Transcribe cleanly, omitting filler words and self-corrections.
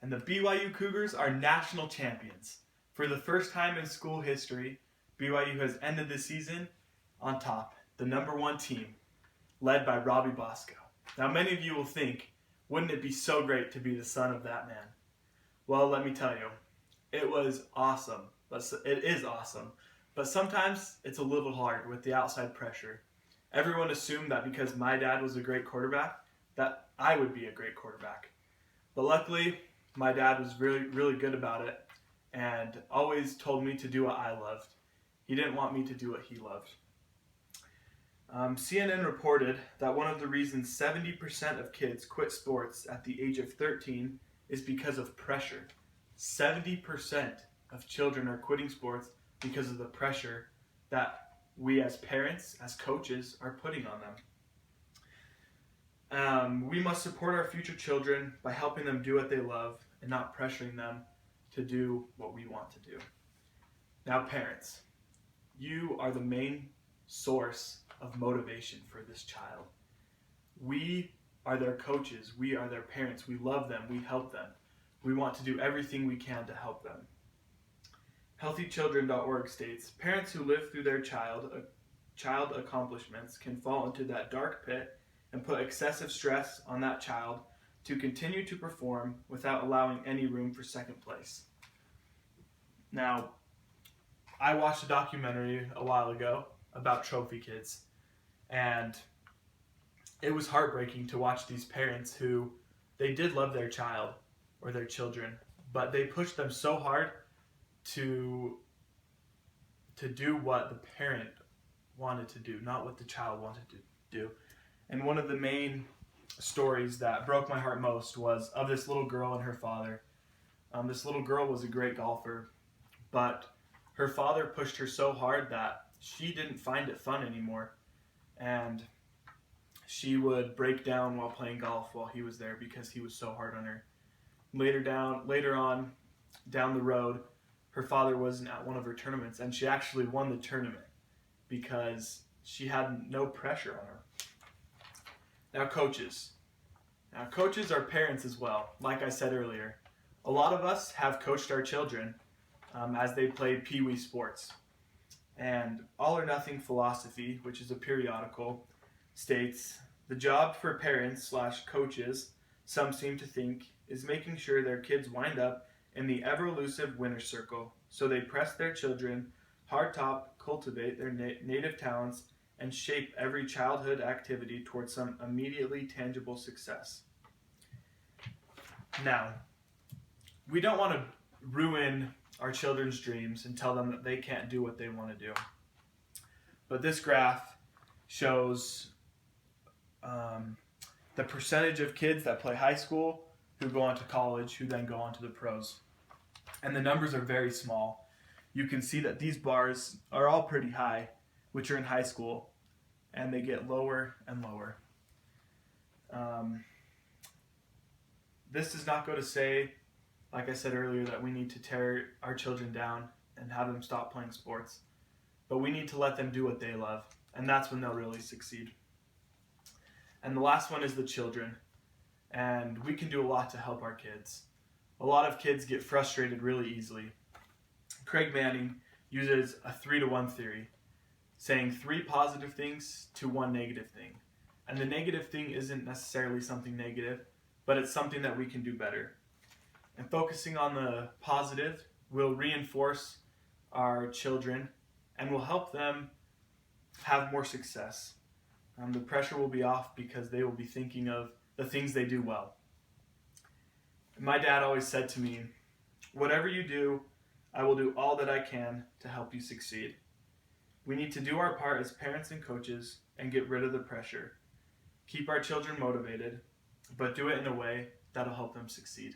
and the BYU Cougars are national champions. For the first time in school history, BYU has ended the season on top, the #1 team, led by Robbie Bosco. Now, many of you will think, wouldn't it be so great to be the son of that man? Well, let me tell you, it was awesome. It is awesome. But sometimes it's a little hard with the outside pressure. Everyone assumed that because my dad was a great quarterback, that I would be a great quarterback. But luckily, my dad was really, really good about it and always told me to do what I loved. He didn't want me to do what he loved. CNN reported that one of the reasons 70% of kids quit sports at the age of 13 is because of pressure. 70% of children are quitting sports because of the pressure that we as parents, as coaches, are putting on them. We must support our future children by helping them do what they love and not pressuring them to do what we want to do. Now, parents, you are the main source of motivation for this child. We are their coaches. We are their parents. We love them. We help them. We want to do everything we can to help them. HealthyChildren.org states, parents who live through their child accomplishments can fall into that dark pit and put excessive stress on that child to continue to perform without allowing any room for second place. Now, I watched a documentary a while ago about trophy kids, and it was heartbreaking to watch these parents who, they did love their child or their children, but they pushed them so hard to do what the parent wanted to do, not what the child wanted to do. And one of the main stories that broke my heart most was of this little girl and her father. This little girl was a great golfer, but her father pushed her so hard that she didn't find it fun anymore. And she would break down while playing golf while he was there because he was so hard on her. Later on, down the road, her father wasn't at one of her tournaments, and she actually won the tournament because she had no pressure on her. Now, coaches. Now, coaches are parents as well. Like I said earlier, a lot of us have coached our children as they played Pee-wee sports. And All or Nothing Philosophy, which is a periodical, states, the job for parents/coaches, some seem to think, is making sure their kids wind up in the ever-elusive winner's circle, so they press their children, hard-top, cultivate their native talents, and shape every childhood activity towards some immediately tangible success. Now, we don't want to ruin our children's dreams and tell them that they can't do what they want to do. But this graph shows the percentage of kids that play high school who go on to college, who then go on to the pros. And the numbers are very small. You can see that these bars are all pretty high, which are in high school, and they get lower and lower. This does not go to say, like I said earlier, that we need to tear our children down and have them stop playing sports. But we need to let them do what they love, and that's when they'll really succeed. And the last one is the children. And we can do a lot to help our kids. A lot of kids get frustrated really easily. Craig Manning uses a 3-to-1 theory, saying 3 positive things to 1 negative thing. And the negative thing isn't necessarily something negative, but it's something that we can do better. And focusing on the positive will reinforce our children and will help them have more success. The pressure will be off because they will be thinking of the things they do well. My dad always said to me, whatever you do, I will do all that I can to help you succeed. We need to do our part as parents and coaches and get rid of the pressure. Keep our children motivated, but do it in a way that'll help them succeed.